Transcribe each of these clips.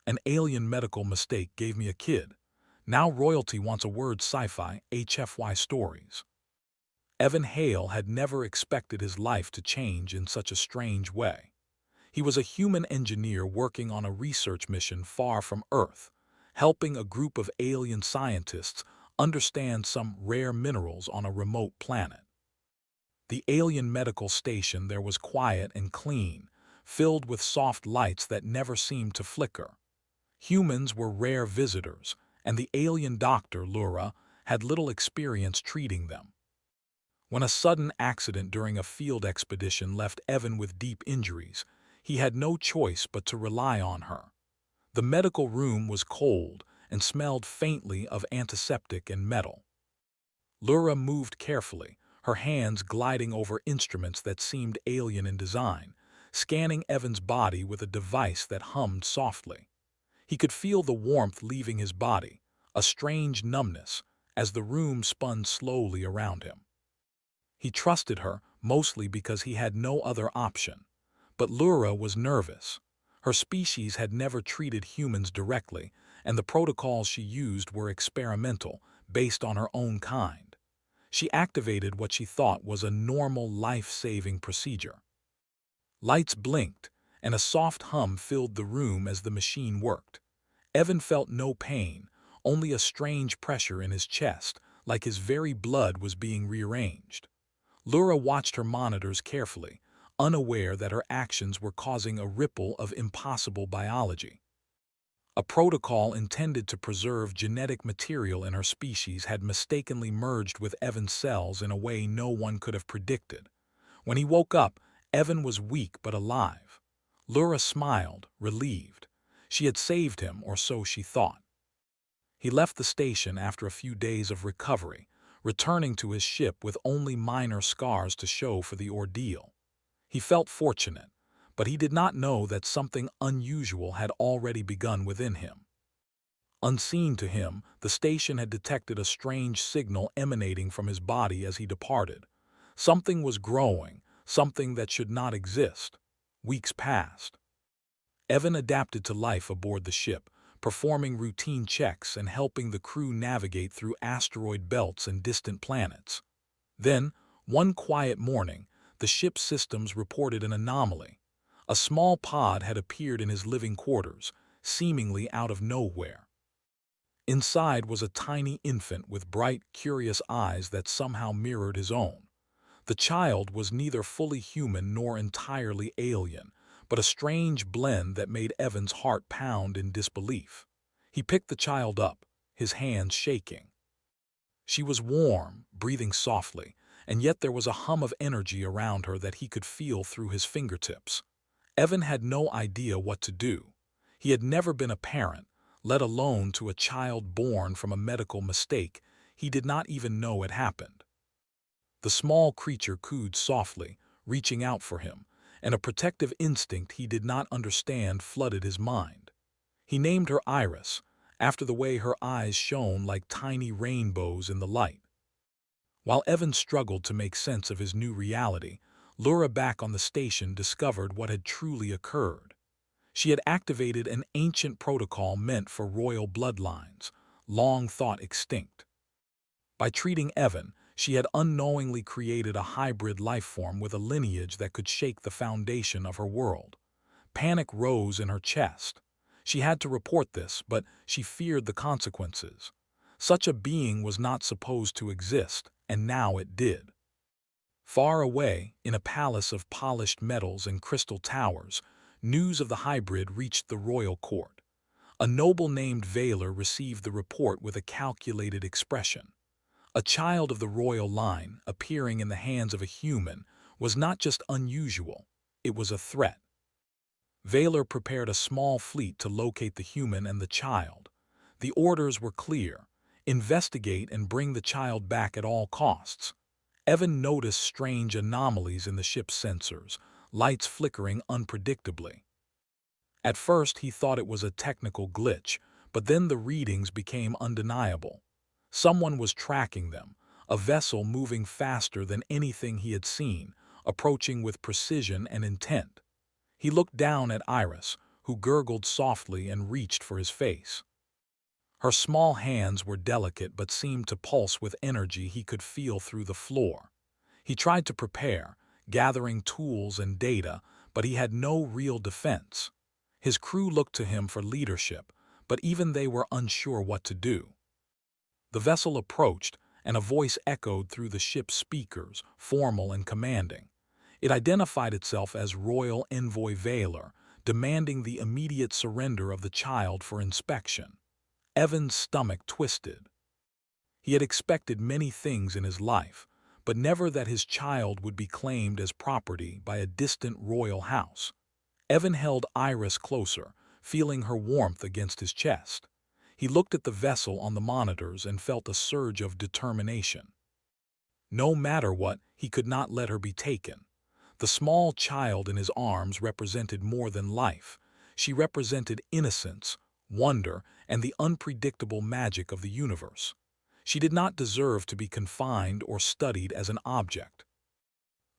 An alien medical mistake gave me a kid. Now royalty wants a word. Sci-Fi, HFY Stories. Evan Hale had never expected his life to change in such a strange way. He was a human engineer working on a research mission far from Earth, helping a group of alien scientists understand some rare minerals on a remote planet. The alien medical station there was quiet and clean, filled with soft lights that never seemed to flicker. Humans were rare visitors, and the alien doctor, Lura, had little experience treating them. When a sudden accident during a field expedition left Evan with deep injuries, he had no choice but to rely on her. The medical room was cold and smelled faintly of antiseptic and metal. Lura moved carefully, her hands gliding over instruments that seemed alien in design, scanning Evan's body with a device that hummed softly. He could feel the warmth leaving his body, a strange numbness, as the room spun slowly around him. He trusted her, mostly because he had no other option. But Lura was nervous. Her species had never treated humans directly, and the protocols she used were experimental, based on her own kind. She activated what she thought was a normal life-saving procedure. Lights blinked, and a soft hum filled the room as the machine worked. Evan felt no pain, only a strange pressure in his chest, like his very blood was being rearranged. Lura watched her monitors carefully, unaware that her actions were causing a ripple of impossible biology. A protocol intended to preserve genetic material in her species had mistakenly merged with Evan's cells in a way no one could have predicted. When he woke up, Evan was weak but alive. Lura smiled, relieved. She had saved him, or so she thought. He left the station after a few days of recovery, returning to his ship with only minor scars to show for the ordeal. He felt fortunate, but he did not know that something unusual had already begun within him. Unseen to him, the station had detected a strange signal emanating from his body as he departed. Something was growing, something that should not exist. Weeks passed. Evan adapted to life aboard the ship, performing routine checks and helping the crew navigate through asteroid belts and distant planets. Then, one quiet morning, the ship's systems reported an anomaly. A small pod had appeared in his living quarters, seemingly out of nowhere. Inside was a tiny infant with bright, curious eyes that somehow mirrored his own. The child was neither fully human nor entirely alien, but a strange blend that made Evan's heart pound in disbelief. He picked the child up, his hands shaking. She was warm, breathing softly, and yet there was a hum of energy around her that he could feel through his fingertips. Evan had no idea what to do. He had never been a parent, let alone to a child born from a medical mistake he did not even know had happened. The small creature cooed softly, reaching out for him, and a protective instinct he did not understand flooded his mind. He named her Iris, after the way her eyes shone like tiny rainbows in the light. While Evan struggled to make sense of his new reality, Lura back on the station discovered what had truly occurred. She had activated an ancient protocol meant for royal bloodlines, long thought extinct. By treating Evan, she had unknowingly created a hybrid life form with a lineage that could shake the foundation of her world. Panic rose in her chest. She had to report this, but she feared the consequences. Such a being was not supposed to exist, and now it did. Far away, in a palace of polished metals and crystal towers, news of the hybrid reached the royal court. A noble named Valor received the report with a calculated expression. A child of the royal line, appearing in the hands of a human, was not just unusual, it was a threat. Valor prepared a small fleet to locate the human and the child. The orders were clear: investigate and bring the child back at all costs. Evan noticed strange anomalies in the ship's sensors, lights flickering unpredictably. At first he thought it was a technical glitch, but then the readings became undeniable. Someone was tracking them, a vessel moving faster than anything he had seen, approaching with precision and intent. He looked down at Iris, who gurgled softly and reached for his face. Her small hands were delicate but seemed to pulse with energy he could feel through the floor. He tried to prepare, gathering tools and data, but he had no real defense. His crew looked to him for leadership, but even they were unsure what to do. The vessel approached, and a voice echoed through the ship's speakers, formal and commanding. It identified itself as Royal Envoy Valor, demanding the immediate surrender of the child for inspection. Evan's stomach twisted. He had expected many things in his life, but never that his child would be claimed as property by a distant royal house. Evan held Iris closer, feeling her warmth against his chest. He looked at the vessel on the monitors and felt a surge of determination. No matter what, he could not let her be taken. The small child in his arms represented more than life. She represented innocence, wonder, and the unpredictable magic of the universe. She did not deserve to be confined or studied as an object.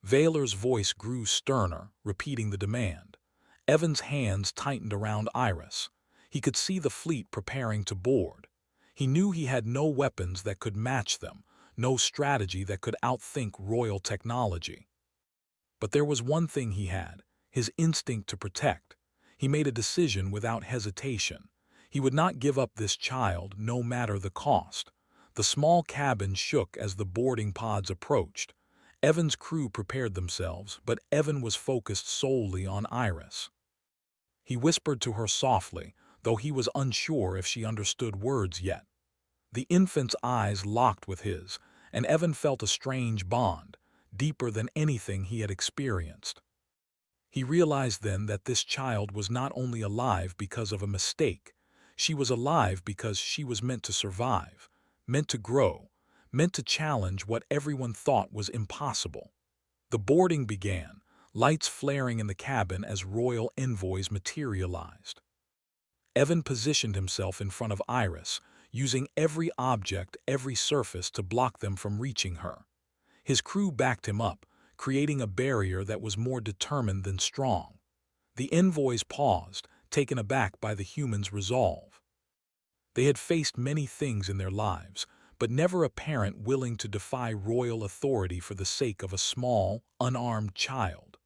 Valor's voice grew sterner, repeating the demand. Evan's hands tightened around Iris. He could see the fleet preparing to board. He knew he had no weapons that could match them, no strategy that could outthink royal technology. But there was one thing he had, his instinct to protect. He made a decision without hesitation. He would not give up this child, no matter the cost. The small cabin shook as the boarding pods approached. Evan's crew prepared themselves, but Evan was focused solely on Iris. He whispered to her softly, though he was unsure if she understood words yet. The infant's eyes locked with his, and Evan felt a strange bond, deeper than anything he had experienced. He realized then that this child was not only alive because of a mistake, she was alive because she was meant to survive, meant to grow, meant to challenge what everyone thought was impossible. The boarding began, lights flaring in the cabin as royal envoys materialized. Evan positioned himself in front of Iris, using every object, every surface to block them from reaching her. His crew backed him up, creating a barrier that was more determined than strong. The envoys paused, taken aback by the humans' resolve. They had faced many things in their lives, but never a parent willing to defy royal authority for the sake of a small, unarmed child.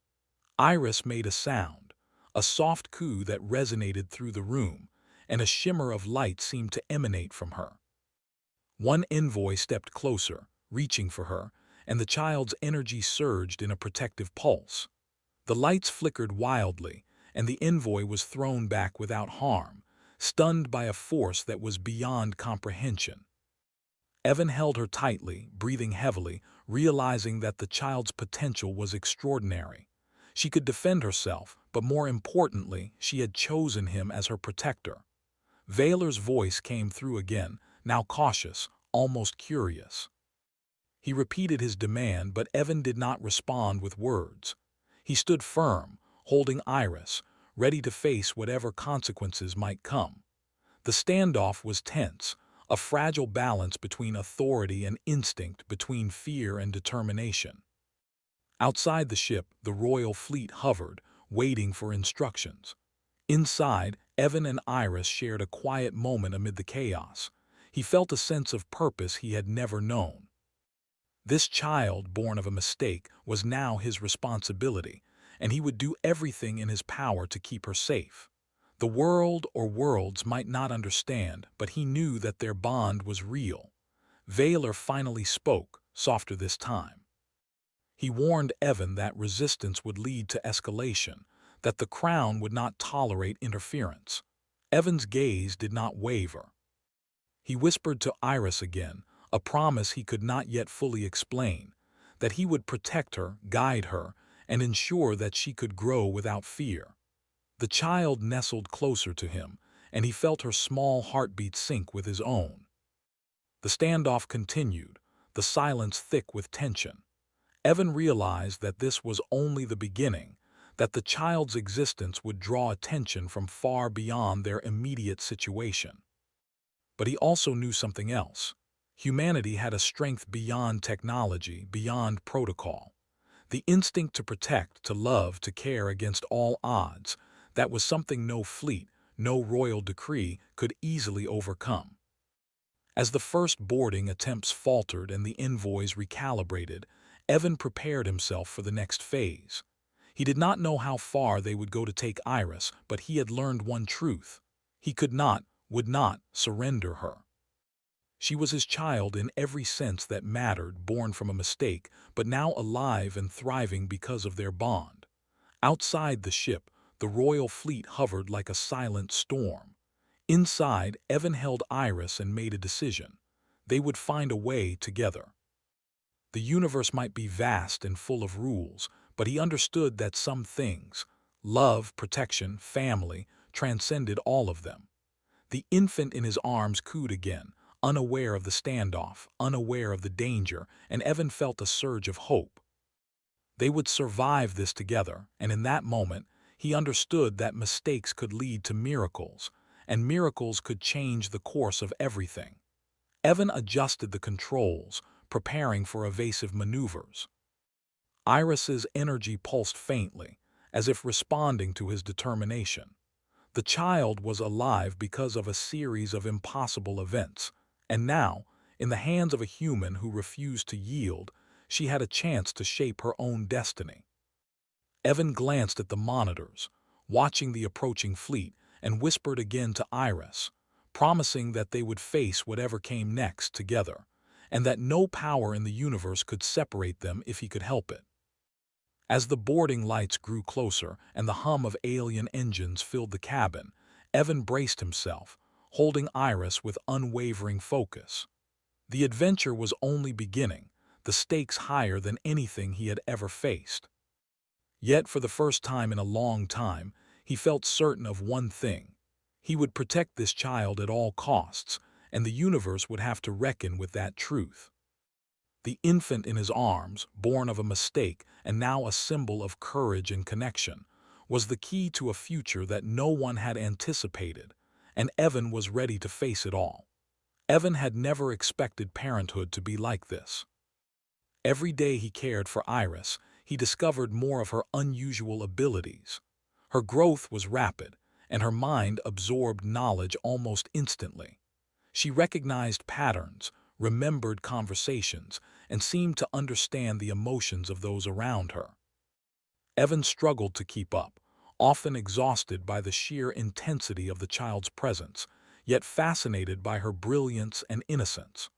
Iris made a sound, a soft coo that resonated through the room, and a shimmer of light seemed to emanate from her. One envoy stepped closer, reaching for her, and the child's energy surged in a protective pulse. The lights flickered wildly, and the envoy was thrown back without harm, stunned by a force that was beyond comprehension. Evan held her tightly, breathing heavily, realizing that the child's potential was extraordinary. She could defend herself, but more importantly, she had chosen him as her protector. Valor's voice came through again, now cautious, almost curious. He repeated his demand, but Evan did not respond with words. He stood firm, holding Iris, ready to face whatever consequences might come. The standoff was tense, a fragile balance between authority and instinct, between fear and determination. Outside the ship, the royal fleet hovered, waiting for instructions. Inside, Evan and Iris shared a quiet moment amid the chaos. He felt a sense of purpose he had never known. This child, born of a mistake, was now his responsibility, and he would do everything in his power to keep her safe. The world or worlds might not understand, but he knew that their bond was real. Valor finally spoke, softer this time. He warned Evan that resistance would lead to escalation, that the crown would not tolerate interference. Evan's gaze did not waver. He whispered to Iris again, a promise he could not yet fully explain, that he would protect her, guide her, and ensure that she could grow without fear. The child nestled closer to him, and he felt her small heartbeat sync with his own. The standoff continued, the silence thick with tension. Evan realized that this was only the beginning, that the child's existence would draw attention from far beyond their immediate situation. But he also knew something else. Humanity had a strength beyond technology, beyond protocol. The instinct to protect, to love, to care against all odds, That was something no fleet, no royal decree could easily overcome. As the first boarding attempts faltered and the envoys recalibrated, Evan prepared himself for the next phase. He did not know how far they would go to take Iris, but he had learned one truth. He could not, would not, surrender her. She was his child in every sense that mattered, born from a mistake, but now alive and thriving because of their bond. Outside the ship, the royal fleet hovered like a silent storm. Inside, Evan held Iris and made a decision. They would find a way together. The universe might be vast and full of rules, but he understood that some things, love, protection, family, transcended all of them. The infant in his arms cooed again, unaware of the standoff, unaware of the danger, and Evan felt a surge of hope. They would survive this together, and in that moment, he understood that mistakes could lead to miracles, and miracles could change the course of everything. Evan adjusted the controls, preparing for evasive maneuvers. Iris's energy pulsed faintly, as if responding to his determination. The child was alive because of a series of impossible events, and now, in the hands of a human who refused to yield, she had a chance to shape her own destiny. Evan glanced at the monitors, watching the approaching fleet, and whispered again to Iris, promising that they would face whatever came next together, and that no power in the universe could separate them if he could help it. As the boarding lights grew closer and the hum of alien engines filled the cabin, Evan braced himself, holding Iris with unwavering focus. The adventure was only beginning, the stakes higher than anything he had ever faced. Yet, for the first time in a long time, he felt certain of one thing. He would protect this child at all costs, and the universe would have to reckon with that truth. The infant in his arms, born of a mistake and now a symbol of courage and connection, was the key to a future that no one had anticipated, and Evan was ready to face it all. Evan had never expected parenthood to be like this. Every day he cared for Iris, he discovered more of her unusual abilities. Her growth was rapid, and her mind absorbed knowledge almost instantly. She recognized patterns, remembered conversations, and seemed to understand the emotions of those around her. Evan struggled to keep up, often exhausted by the sheer intensity of the child's presence, yet fascinated by her brilliance and innocence.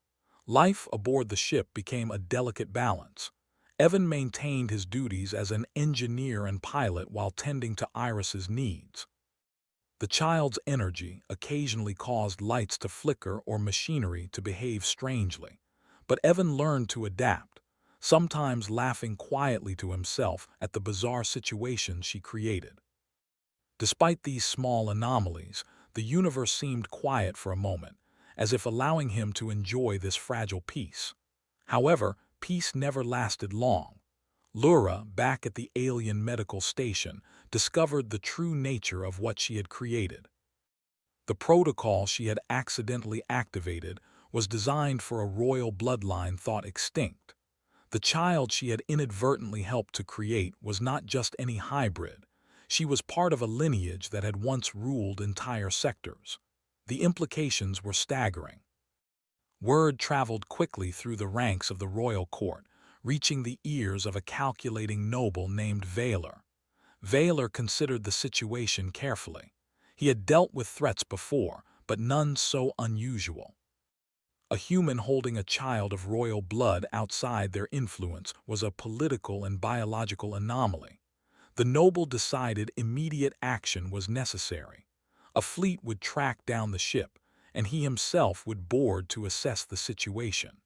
Life aboard the ship became a delicate balance. Evan maintained his duties as an engineer and pilot while tending to Iris's needs. The child's energy occasionally caused lights to flicker or machinery to behave strangely, but Evan learned to adapt, sometimes laughing quietly to himself at the bizarre situations she created. Despite these small anomalies, the universe seemed quiet for a moment, as if allowing him to enjoy this fragile peace. However, peace never lasted long. Lura, back at the alien medical station, discovered the true nature of what she had created. The protocol she had accidentally activated was designed for a royal bloodline thought extinct. The child she had inadvertently helped to create was not just any hybrid. She was part of a lineage that had once ruled entire sectors. The implications were staggering. Word traveled quickly through the ranks of the royal court, reaching the ears of a calculating noble named Valor. Valor considered the situation carefully. He had dealt with threats before, but none so unusual. A human holding a child of royal blood outside their influence was a political and biological anomaly. The noble decided immediate action was necessary. A fleet would track down the ship, and he himself would board to assess the situation.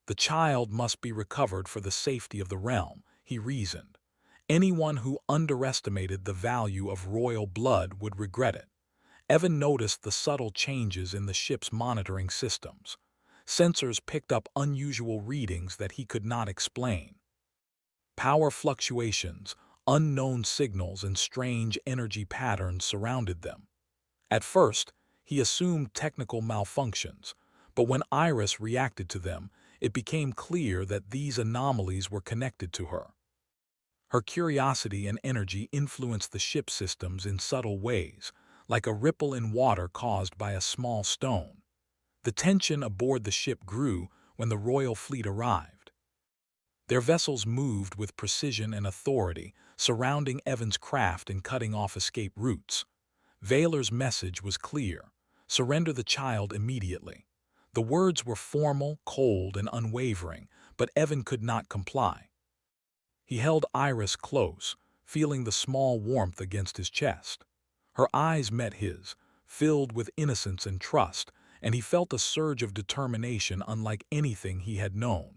The child must be recovered for the safety of the realm, he reasoned. Anyone who underestimated the value of royal blood would regret it. Evan noticed the subtle changes in the ship's monitoring systems. Sensors picked up unusual readings that he could not explain. Power fluctuations, unknown signals, and strange energy patterns surrounded them. At first, he assumed technical malfunctions, but when Iris reacted to them, it became clear that these anomalies were connected to her. Her curiosity and energy influenced the ship systems in subtle ways, like a ripple in water caused by a small stone. The tension aboard the ship grew when the royal fleet arrived. Their vessels moved with precision and authority, surrounding Evan's craft and cutting off escape routes. Vaylor's message was clear: surrender the child immediately. The words were formal, cold, and unwavering, but Evan could not comply. He held Iris close, feeling the small warmth against his chest. Her eyes met his, filled with innocence and trust, and he felt a surge of determination unlike anything he had known.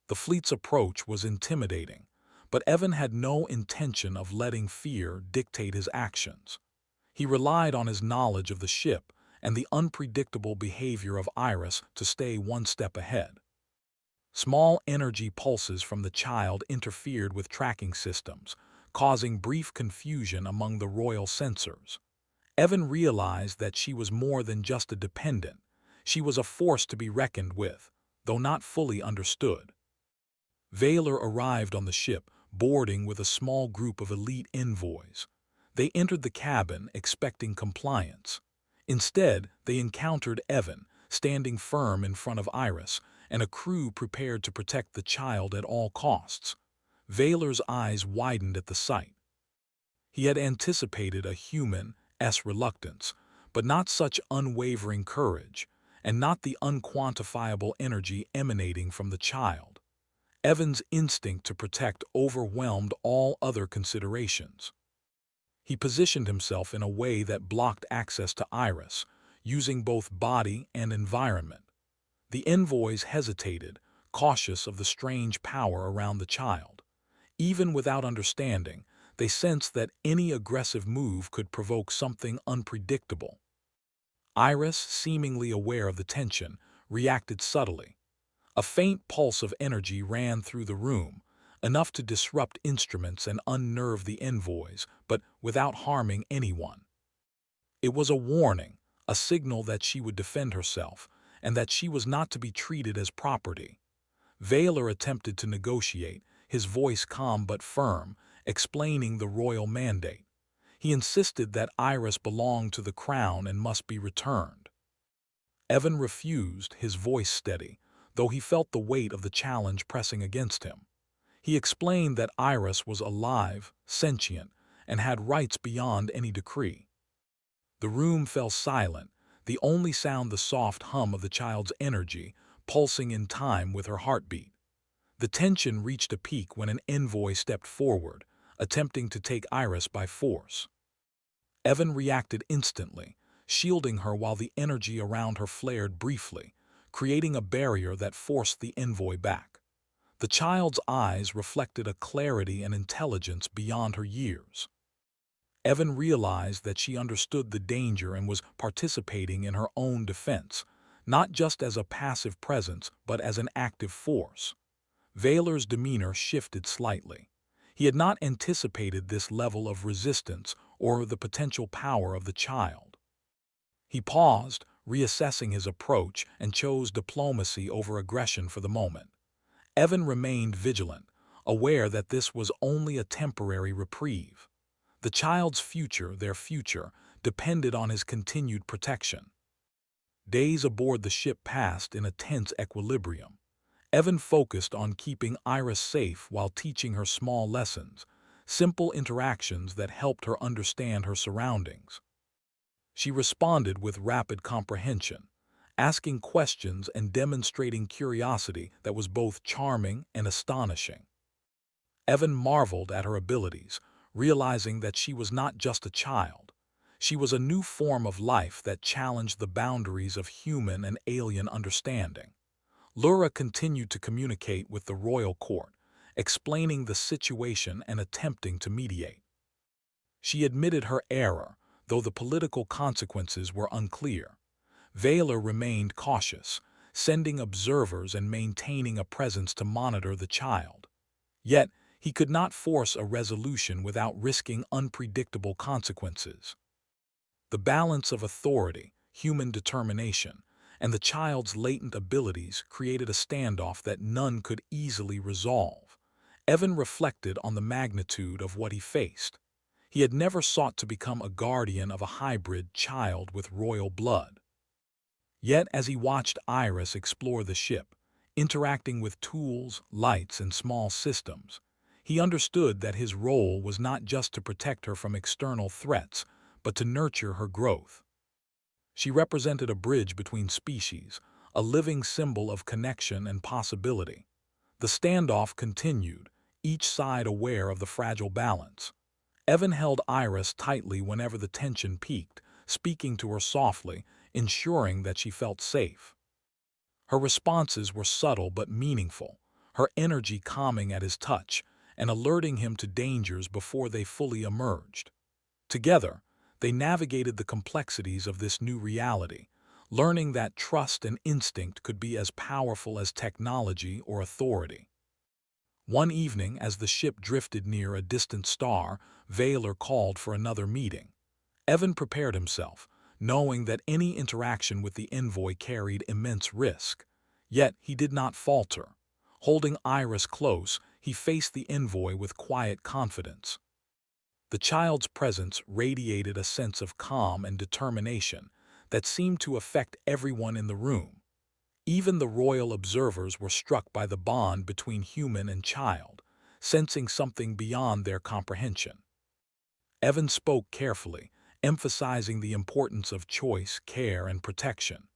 The fleet's approach was intimidating, but Evan had no intention of letting fear dictate his actions. He relied on his knowledge of the ship and the unpredictable behavior of Iris to stay one step ahead. Small energy pulses from the child interfered with tracking systems, causing brief confusion among the royal sensors. Evan realized that she was more than just a dependent. She was a force to be reckoned with, though not fully understood. Vaylor arrived on the ship, boarding with a small group of elite envoys. They entered the cabin expecting compliance. Instead, they encountered Evan, standing firm in front of Iris, and a crew prepared to protect the child at all costs. Vaylor's eyes widened at the sight. He had anticipated a human's reluctance, but not such unwavering courage, and not the unquantifiable energy emanating from the child. Evan's instinct to protect overwhelmed all other considerations. He positioned himself in a way that blocked access to Iris, using both body and environment. The envoys hesitated, cautious of the strange power around the child. Even without understanding, they sensed that any aggressive move could provoke something unpredictable. Iris, seemingly aware of the tension, reacted subtly. A faint pulse of energy ran through the room, enough to disrupt instruments and unnerve the envoys, but without harming anyone. It was a warning, a signal that she would defend herself, and that she was not to be treated as property. Vaylor attempted to negotiate, his voice calm but firm, explaining the royal mandate. He insisted that Iris belonged to the crown and must be returned. Evan refused, his voice steady, though he felt the weight of the challenge pressing against him. He explained that Iris was alive, sentient, and had rights beyond any decree. The room fell silent, the only sound the soft hum of the child's energy, pulsing in time with her heartbeat. The tension reached a peak when an envoy stepped forward, attempting to take Iris by force. Evan reacted instantly, shielding her while the energy around her flared briefly, creating a barrier that forced the envoy back. The child's eyes reflected a clarity and intelligence beyond her years. Evan realized that she understood the danger and was participating in her own defense, not just as a passive presence but as an active force. Vaylor's demeanor shifted slightly. He had not anticipated this level of resistance or the potential power of the child. He paused, reassessing his approach, and chose diplomacy over aggression for the moment. Evan remained vigilant, aware that this was only a temporary reprieve. The child's future, their future, depended on his continued protection. Days aboard the ship passed in a tense equilibrium. Evan focused on keeping Iris safe while teaching her small lessons, simple interactions that helped her understand her surroundings. She responded with rapid comprehension, asking questions and demonstrating curiosity that was both charming and astonishing. Evan marveled at her abilities, realizing that she was not just a child. She was a new form of life that challenged the boundaries of human and alien understanding. Lura continued to communicate with the royal court, explaining the situation and attempting to mediate. She admitted her error, though the political consequences were unclear. Vaylor remained cautious, sending observers and maintaining a presence to monitor the child. Yet, he could not force a resolution without risking unpredictable consequences. The balance of authority, human determination, and the child's latent abilities created a standoff that none could easily resolve. Evan reflected on the magnitude of what he faced. He had never sought to become a guardian of a hybrid child with royal blood. Yet as he watched Iris explore the ship, interacting with tools, lights, and small systems, he understood that his role was not just to protect her from external threats, but to nurture her growth. She represented a bridge between species, a living symbol of connection and possibility. The standoff continued, each side aware of the fragile balance. Evan held Iris tightly whenever the tension peaked, speaking to her softly, ensuring that she felt safe. Her responses were subtle but meaningful, her energy calming at his touch and alerting him to dangers before they fully emerged. Together, they navigated the complexities of this new reality, learning that trust and instinct could be as powerful as technology or authority. One evening, as the ship drifted near a distant star, Vaylor called for another meeting. Evan prepared himself, knowing that any interaction with the envoy carried immense risk. Yet he did not falter. Holding Iris close, he faced the envoy with quiet confidence. The child's presence radiated a sense of calm and determination that seemed to affect everyone in the room. Even the royal observers were struck by the bond between human and child, sensing something beyond their comprehension. Evan spoke carefully, emphasizing the importance of choice, care, and protection.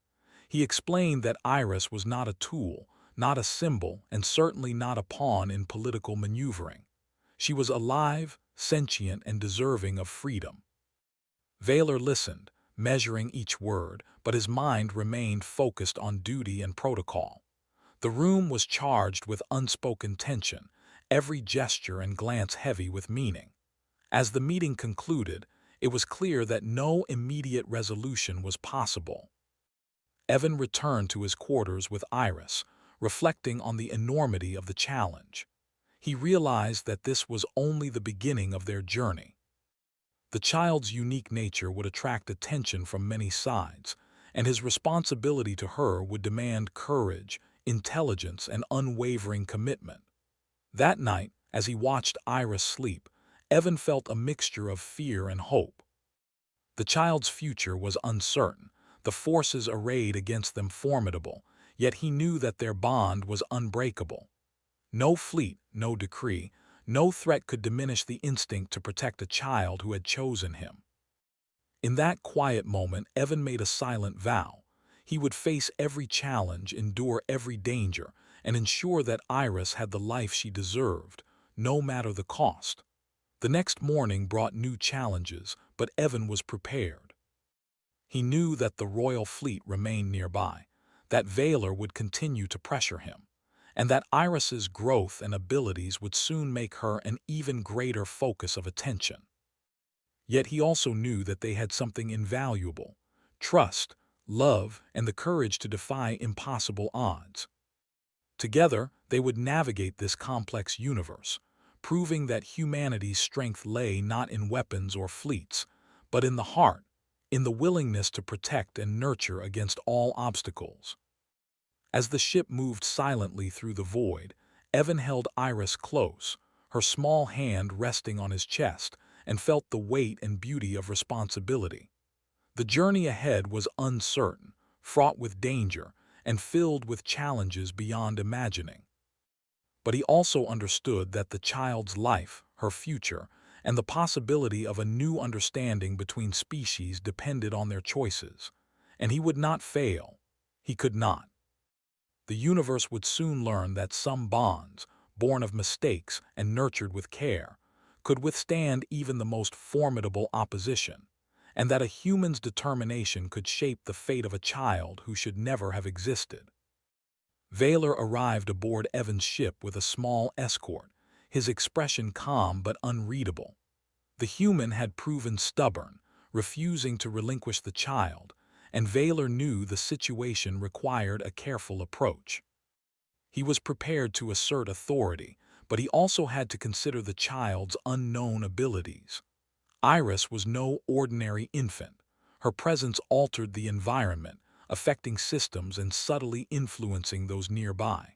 He explained that Iris was not a tool, not a symbol, and certainly not a pawn in political maneuvering. She was alive, sentient, and deserving of freedom. Vaylor listened, measuring each word, but his mind remained focused on duty and protocol. The room was charged with unspoken tension, every gesture and glance heavy with meaning. As the meeting concluded, it was clear that no immediate resolution was possible. Evan returned to his quarters with Iris, reflecting on the enormity of the challenge. He realized that this was only the beginning of their journey. The child's unique nature would attract attention from many sides, and his responsibility to her would demand courage, intelligence, and unwavering commitment. That night, as he watched Iris sleep, Evan felt a mixture of fear and hope. The child's future was uncertain, the forces arrayed against them formidable, yet he knew that their bond was unbreakable. No fleet, no decree, no threat could diminish the instinct to protect a child who had chosen him. In that quiet moment, Evan made a silent vow. He would face every challenge, endure every danger, and ensure that Iris had the life she deserved, no matter the cost. The next morning brought new challenges, but Evan was prepared. He knew that the royal fleet remained nearby, that Vaylor would continue to pressure him, and that Iris's growth and abilities would soon make her an even greater focus of attention. Yet he also knew that they had something invaluable: trust, love, and the courage to defy impossible odds. Together, they would navigate this complex universe, proving that humanity's strength lay not in weapons or fleets, but in the heart, in the willingness to protect and nurture against all obstacles. As the ship moved silently through the void, Evan held Iris close, her small hand resting on his chest, and felt the weight and beauty of responsibility. The journey ahead was uncertain, fraught with danger, and filled with challenges beyond imagining. But he also understood that the child's life, her future, and the possibility of a new understanding between species depended on their choices. And he would not fail. He could not. The universe would soon learn that some bonds, born of mistakes and nurtured with care, could withstand even the most formidable opposition, and that a human's determination could shape the fate of a child who should never have existed. Vaylor arrived aboard Evan's ship with a small escort, his expression calm but unreadable. The human had proven stubborn, refusing to relinquish the child, and Vaylor knew the situation required a careful approach. He was prepared to assert authority, but he also had to consider the child's unknown abilities. Iris was no ordinary infant. Her presence altered the environment, affecting systems and subtly influencing those nearby.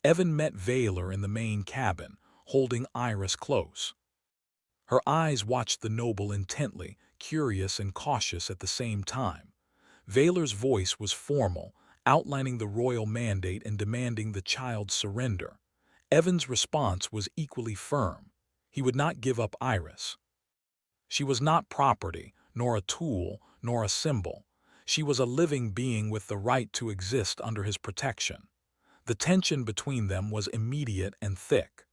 Evan met Vaylor in the main cabin, holding Iris close. Her eyes watched the noble intently, curious and cautious at the same time. Vaylor's voice was formal, outlining the royal mandate and demanding the child's surrender. Evan's response was equally firm. He would not give up Iris. She was not property, nor a tool, nor a symbol. She was a living being with the right to exist under his protection. The tension between them was immediate and thick.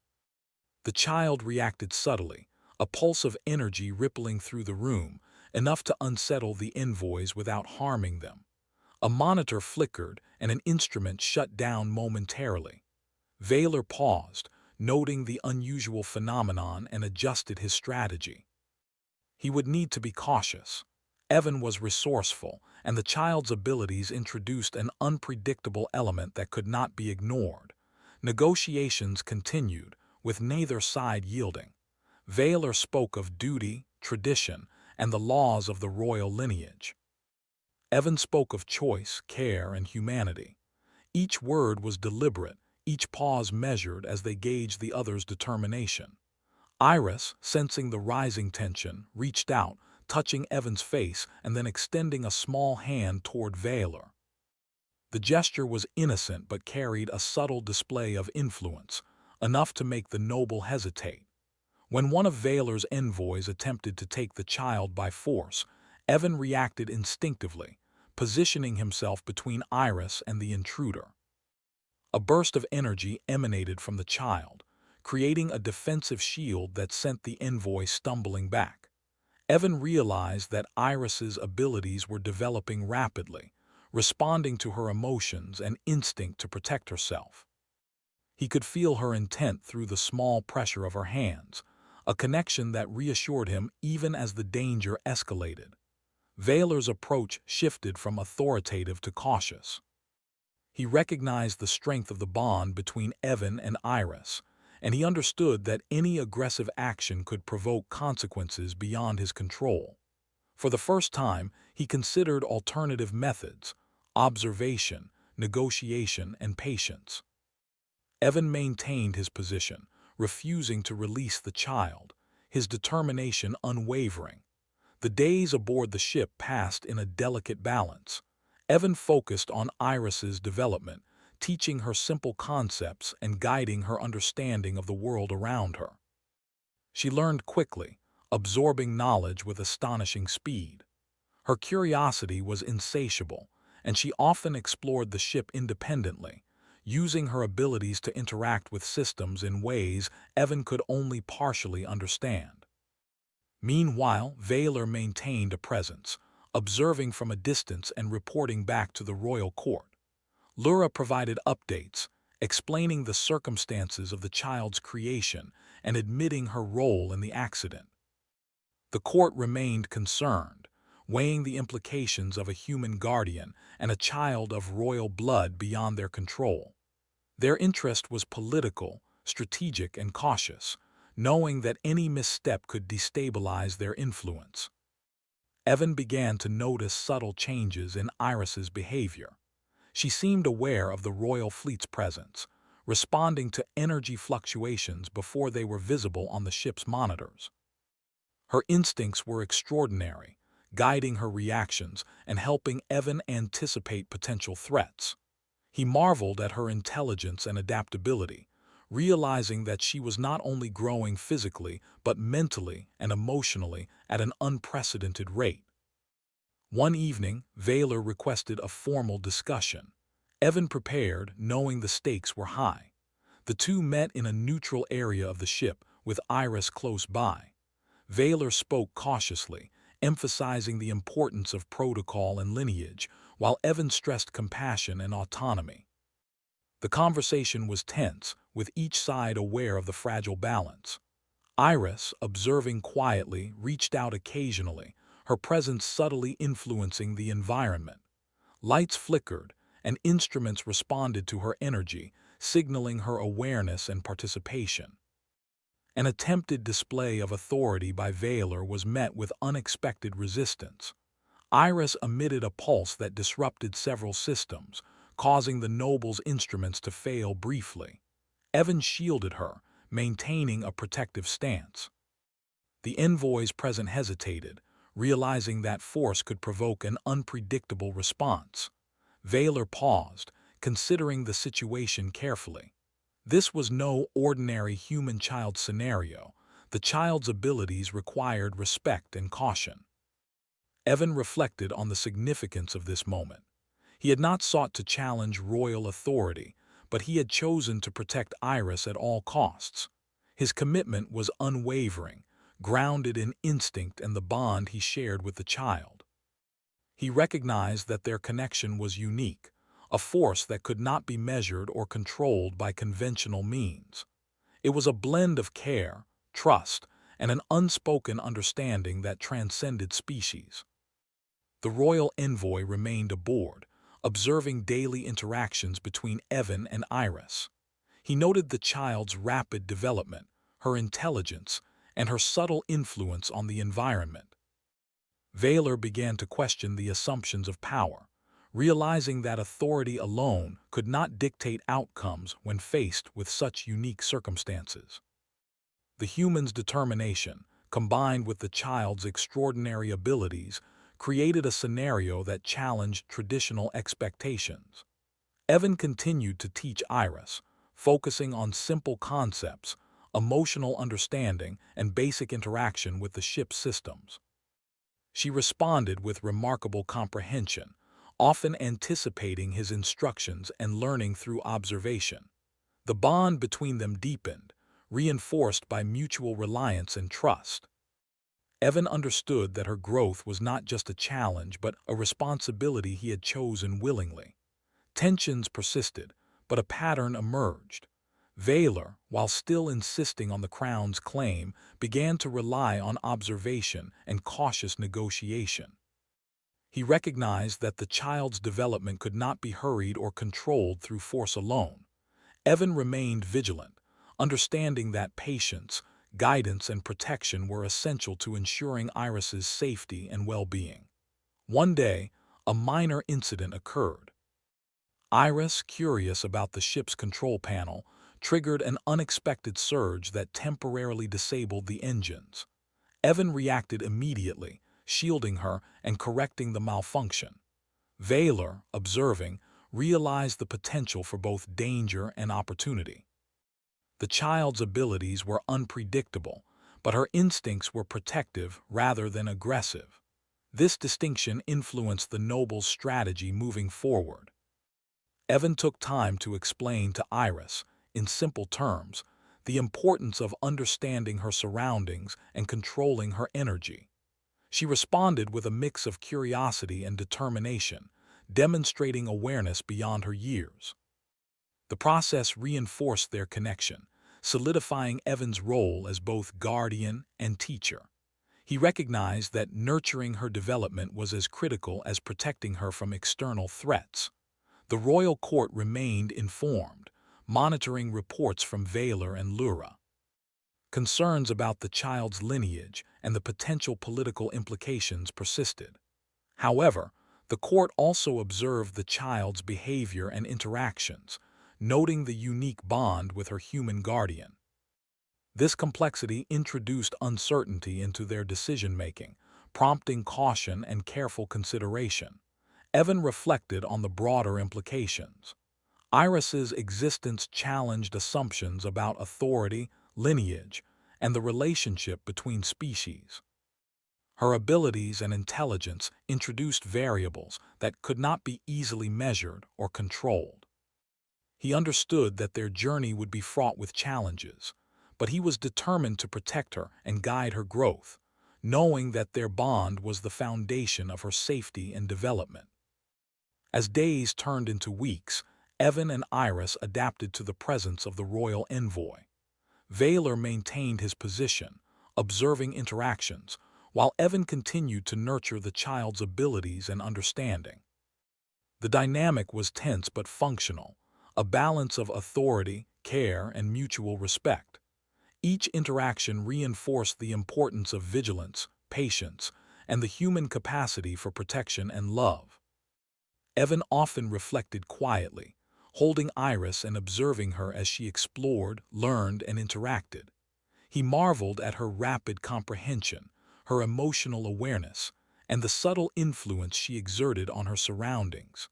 The child reacted subtly, a pulse of energy rippling through the room, enough to unsettle the envoys without harming them. A monitor flickered and an instrument shut down momentarily. Vaylor paused, noting the unusual phenomenon, and adjusted his strategy. He would need to be cautious. Evan was resourceful, and the child's abilities introduced an unpredictable element that could not be ignored. Negotiations continued, with neither side yielding. Vaylor spoke of duty, tradition, and the laws of the royal lineage. Evan spoke of choice, care, and humanity. Each word was deliberate, each pause measured as they gauged the other's determination. Iris, sensing the rising tension, reached out, touching Evan's face and then extending a small hand toward Vaylor. The gesture was innocent but carried a subtle display of influence, enough to make the noble hesitate. When one of Vaylor's envoys attempted to take the child by force, Evan reacted instinctively, positioning himself between Iris and the intruder. A burst of energy emanated from the child, creating a defensive shield that sent the envoy stumbling back. Evan realized that Iris's abilities were developing rapidly, responding to her emotions and instinct to protect herself. He could feel her intent through the small pressure of her hands, a connection that reassured him even as the danger escalated. Vaylor's approach shifted from authoritative to cautious. He recognized the strength of the bond between Evan and Iris, and he understood that any aggressive action could provoke consequences beyond his control. For the first time, he considered alternative methods: observation, negotiation, and patience. Evan maintained his position, refusing to release the child, his determination unwavering. The days aboard the ship passed in a delicate balance. Evan focused on Iris's development, teaching her simple concepts and guiding her understanding of the world around her. She learned quickly, absorbing knowledge with astonishing speed. Her curiosity was insatiable, and she often explored the ship independently, using her abilities to interact with systems in ways Evan could only partially understand. Meanwhile, Vaylor maintained a presence, observing from a distance and reporting back to the royal court. Lura provided updates, explaining the circumstances of the child's creation and admitting her role in the accident. The court remained concerned, weighing the implications of a human guardian and a child of royal blood beyond their control. Their interest was political, strategic, and cautious, knowing that any misstep could destabilize their influence. Evan began to notice subtle changes in Iris's behavior. She seemed aware of the royal fleet's presence, responding to energy fluctuations before they were visible on the ship's monitors. Her instincts were extraordinary, guiding her reactions and helping Evan anticipate potential threats. He marveled at her intelligence and adaptability, realizing that she was not only growing physically but mentally and emotionally at an unprecedented rate. One evening, Vaylor requested a formal discussion. Evan prepared, knowing the stakes were high. The two met in a neutral area of the ship, with Iris close by. Vaylor spoke cautiously, emphasizing the importance of protocol and lineage, while Evan stressed compassion and autonomy. The conversation was tense, with each side aware of the fragile balance. Iris, observing quietly, reached out occasionally, her presence subtly influencing the environment. Lights flickered, and instruments responded to her energy, signaling her awareness and participation. An attempted display of authority by Vaylor was met with unexpected resistance. Iris emitted a pulse that disrupted several systems, causing the noble's instruments to fail briefly. Evan shielded her, maintaining a protective stance. The envoys present hesitated, realizing that force could provoke an unpredictable response. Valor paused, considering the situation carefully. This was no ordinary human-child scenario. The child's abilities required respect and caution. Evan reflected on the significance of this moment. He had not sought to challenge royal authority, but he had chosen to protect Iris at all costs. His commitment was unwavering, grounded in instinct and the bond he shared with the child. He recognized that their connection was unique, a force that could not be measured or controlled by conventional means. It was a blend of care, trust, and an unspoken understanding that transcended species. The royal envoy remained aboard, observing daily interactions between Evan and Iris. He noted the child's rapid development, her intelligence, and her subtle influence on the environment. Valor began to question the assumptions of power, realizing that authority alone could not dictate outcomes when faced with such unique circumstances. The human's determination, combined with the child's extraordinary abilities, created a scenario that challenged traditional expectations. Evan continued to teach Iris, focusing on simple concepts, emotional understanding, and basic interaction with the ship's systems. She responded with remarkable comprehension, often anticipating his instructions and learning through observation. The bond between them deepened, reinforced by mutual reliance and trust. Evan understood that her growth was not just a challenge but a responsibility he had chosen willingly. Tensions persisted, but a pattern emerged. Valor, while still insisting on the crown's claim, began to rely on observation and cautious negotiation. He recognized that the child's development could not be hurried or controlled through force alone. Evan remained vigilant, understanding that patience, guidance, and protection were essential to ensuring Iris's safety and well-being. One day, a minor incident occurred. Iris, curious about the ship's control panel, triggered an unexpected surge that temporarily disabled the engines. Evan reacted immediately, shielding her and correcting the malfunction. Valor, observing, realized the potential for both danger and opportunity. The child's abilities were unpredictable, but her instincts were protective rather than aggressive. This distinction influenced the noble's strategy moving forward. Evan took time to explain to Iris, in simple terms, the importance of understanding her surroundings and controlling her energy. She responded with a mix of curiosity and determination, demonstrating awareness beyond her years. The process reinforced their connection, solidifying Evan's role as both guardian and teacher. He recognized that nurturing her development was as critical as protecting her from external threats. The royal court remained informed, monitoring reports from Valor and Lura. Concerns about the child's lineage and the potential political implications persisted. However, the court also observed the child's behavior and interactions, noting the unique bond with her human guardian. This complexity introduced uncertainty into their decision-making, prompting caution and careful consideration. Evan reflected on the broader implications. Iris's existence challenged assumptions about authority, lineage, and the relationship between species. Her abilities and intelligence introduced variables that could not be easily measured or controlled. He understood that their journey would be fraught with challenges, but he was determined to protect her and guide her growth, knowing that their bond was the foundation of her safety and development. As days turned into weeks, Evan and Iris adapted to the presence of the royal envoy. Valor maintained his position, observing interactions, while Evan continued to nurture the child's abilities and understanding. The dynamic was tense but functional, a balance of authority, care, and mutual respect. Each interaction reinforced the importance of vigilance, patience, and the human capacity for protection and love. Evan often reflected quietly, holding Iris and observing her as she explored, learned, and interacted. He marveled at her rapid comprehension, her emotional awareness, and the subtle influence she exerted on her surroundings.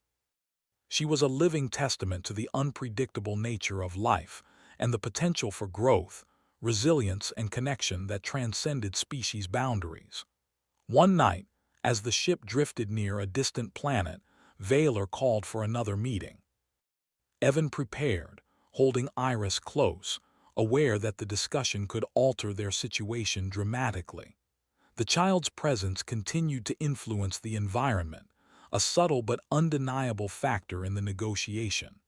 She was a living testament to the unpredictable nature of life and the potential for growth, resilience, and connection that transcended species boundaries. One night, as the ship drifted near a distant planet, Vaylor called for another meeting. Evan prepared, holding Iris close, aware that the discussion could alter their situation dramatically. The child's presence continued to influence the environment, a subtle but undeniable factor in the negotiation.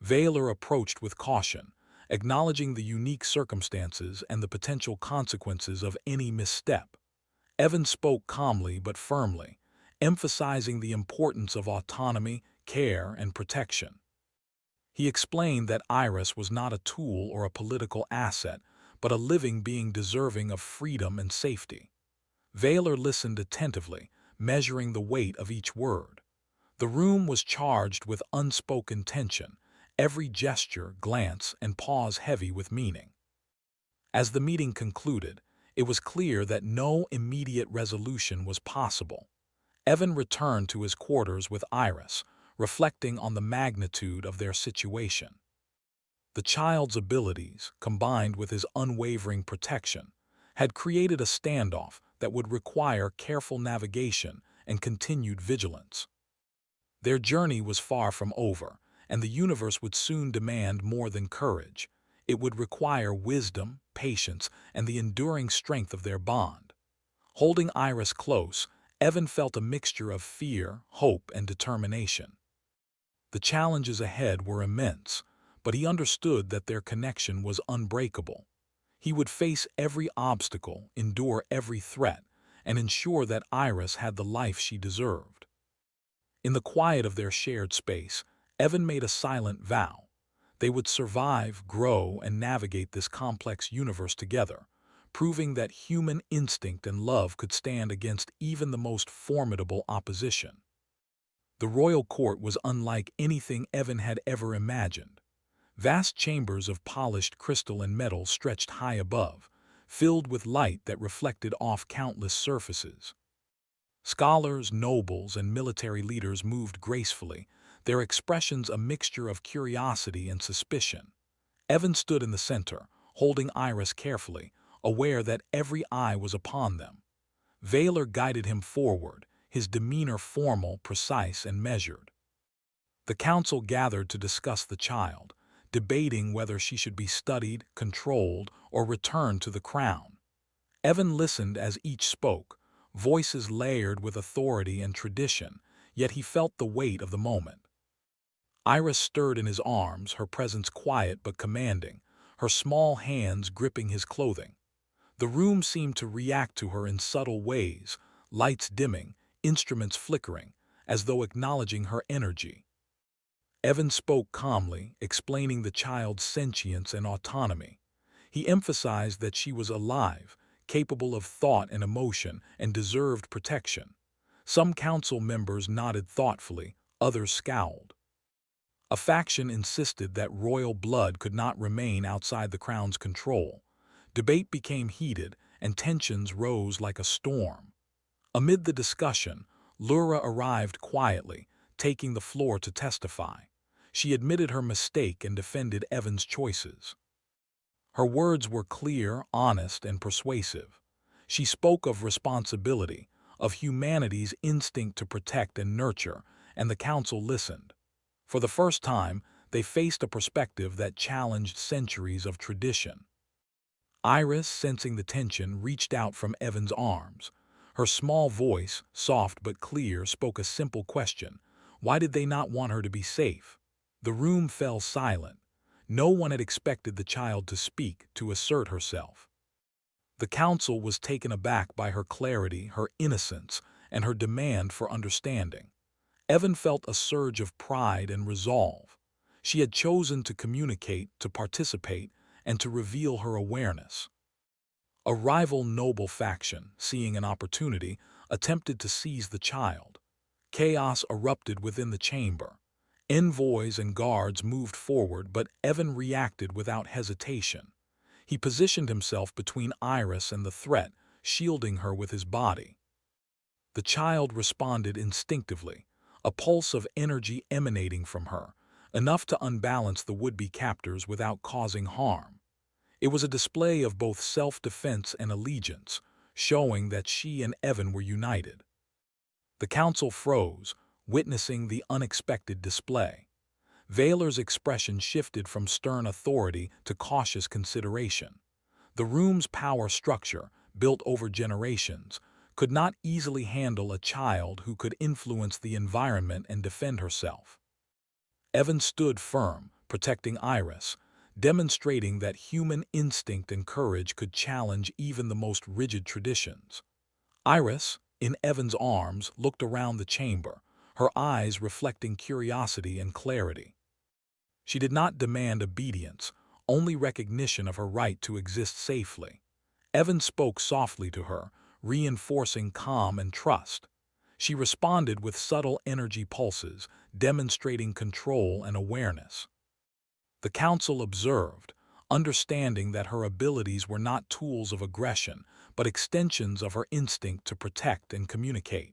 Vaylor approached with caution, acknowledging the unique circumstances and the potential consequences of any misstep. Evan spoke calmly but firmly, emphasizing the importance of autonomy, care, and protection. He explained that Iris was not a tool or a political asset, but a living being deserving of freedom and safety. Vaylor listened attentively, measuring the weight of each word. The room was charged with unspoken tension, every gesture, glance, and pause heavy with meaning. As the meeting concluded, it was clear that no immediate resolution was possible. Evan returned to his quarters with Iris, reflecting on the magnitude of their situation. The child's abilities, combined with his unwavering protection, had created a standoff that would require careful navigation and continued vigilance. Their journey was far from over, and the universe would soon demand more than courage. It would require wisdom, patience, and the enduring strength of their bond. Holding Iris close, Evan felt a mixture of fear, hope, and determination. The challenges ahead were immense, but he understood that their connection was unbreakable. He would face every obstacle, endure every threat, and ensure that Iris had the life she deserved. In the quiet of their shared space, Evan made a silent vow. They would survive, grow, and navigate this complex universe together, proving that human instinct and love could stand against even the most formidable opposition. The royal court was unlike anything Evan had ever imagined. Vast chambers of polished crystal and metal stretched high above, filled with light that reflected off countless surfaces. Scholars, nobles, and military leaders moved gracefully, their expressions a mixture of curiosity and suspicion. Evan stood in the center, holding Iris carefully, aware that every eye was upon them. Vaylor guided him forward, his demeanor formal, precise, and measured. The council gathered to discuss the child, debating whether she should be studied, controlled, or returned to the crown. Evan listened as each spoke, voices layered with authority and tradition, yet he felt the weight of the moment. Iris stirred in his arms, her presence quiet but commanding, her small hands gripping his clothing. The room seemed to react to her in subtle ways, lights dimming, instruments flickering, as though acknowledging her energy. Evan spoke calmly, explaining the child's sentience and autonomy. He emphasized that she was alive, capable of thought and emotion, and deserved protection. Some council members nodded thoughtfully, others scowled. A faction insisted that royal blood could not remain outside the crown's control. Debate became heated, and tensions rose like a storm. Amid the discussion, Lura arrived quietly, taking the floor to testify. She admitted her mistake and defended Evan's choices. Her words were clear, honest, and persuasive. She spoke of responsibility, of humanity's instinct to protect and nurture, and the council listened. For the first time, they faced a perspective that challenged centuries of tradition. Iris, sensing the tension, reached out from Evan's arms. Her small voice, soft but clear, spoke a simple question. Why did they not want her to be safe? The room fell silent. No one had expected the child to speak, to assert herself. The council was taken aback by her clarity, her innocence, and her demand for understanding. Evan felt a surge of pride and resolve. She had chosen to communicate, to participate, and to reveal her awareness. A rival noble faction, seeing an opportunity, attempted to seize the child. Chaos erupted within the chamber. Envoys and guards moved forward, but Evan reacted without hesitation. He positioned himself between Iris and the threat, shielding her with his body. The child responded instinctively, a pulse of energy emanating from her, enough to unbalance the would-be captors without causing harm. It was a display of both self-defense and allegiance, showing that she and Evan were united. The council froze, witnessing the unexpected display. Vaylor's expression shifted from stern authority to cautious consideration. The room's power structure, built over generations, could not easily handle a child who could influence the environment and defend herself. Evan stood firm, protecting Iris, demonstrating that human instinct and courage could challenge even the most rigid traditions. Iris, in Evan's arms, looked around the chamber, her eyes reflecting curiosity and clarity. She did not demand obedience, only recognition of her right to exist safely. Evan spoke softly to her, reinforcing calm and trust. She responded with subtle energy pulses, demonstrating control and awareness. The council observed, understanding that her abilities were not tools of aggression, but extensions of her instinct to protect and communicate.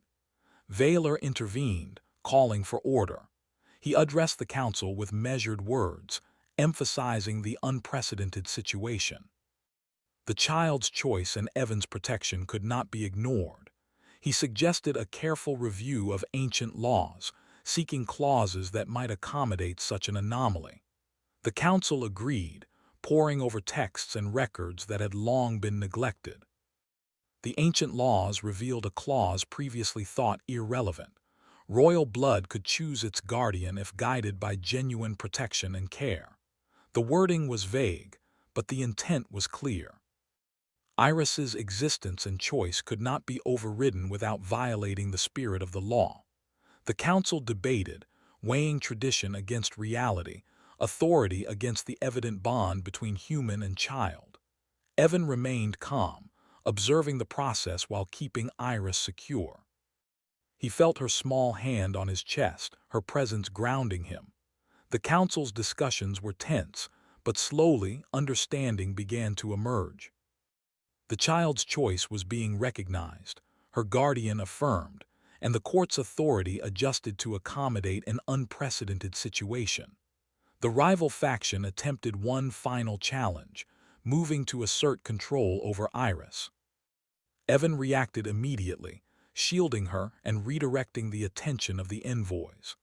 Vaylor intervened, calling for order. He addressed the council with measured words, emphasizing the unprecedented situation. The child's choice and Evan's protection could not be ignored. He suggested a careful review of ancient laws, seeking clauses that might accommodate such an anomaly. The council agreed, poring over texts and records that had long been neglected. The ancient laws revealed a clause previously thought irrelevant. Royal blood could choose its guardian if guided by genuine protection and care. The wording was vague, but the intent was clear. Iris's existence and choice could not be overridden without violating the spirit of the law. The council debated, weighing tradition against reality, authority against the evident bond between human and child. Evan remained calm, observing the process while keeping Iris secure. He felt her small hand on his chest, her presence grounding him. The council's discussions were tense, but slowly understanding began to emerge. The child's choice was being recognized, her guardian affirmed, and the court's authority adjusted to accommodate an unprecedented situation. The rival faction attempted one final challenge, moving to assert control over Iris. Evan reacted immediately, shielding her and redirecting the attention of the envoys.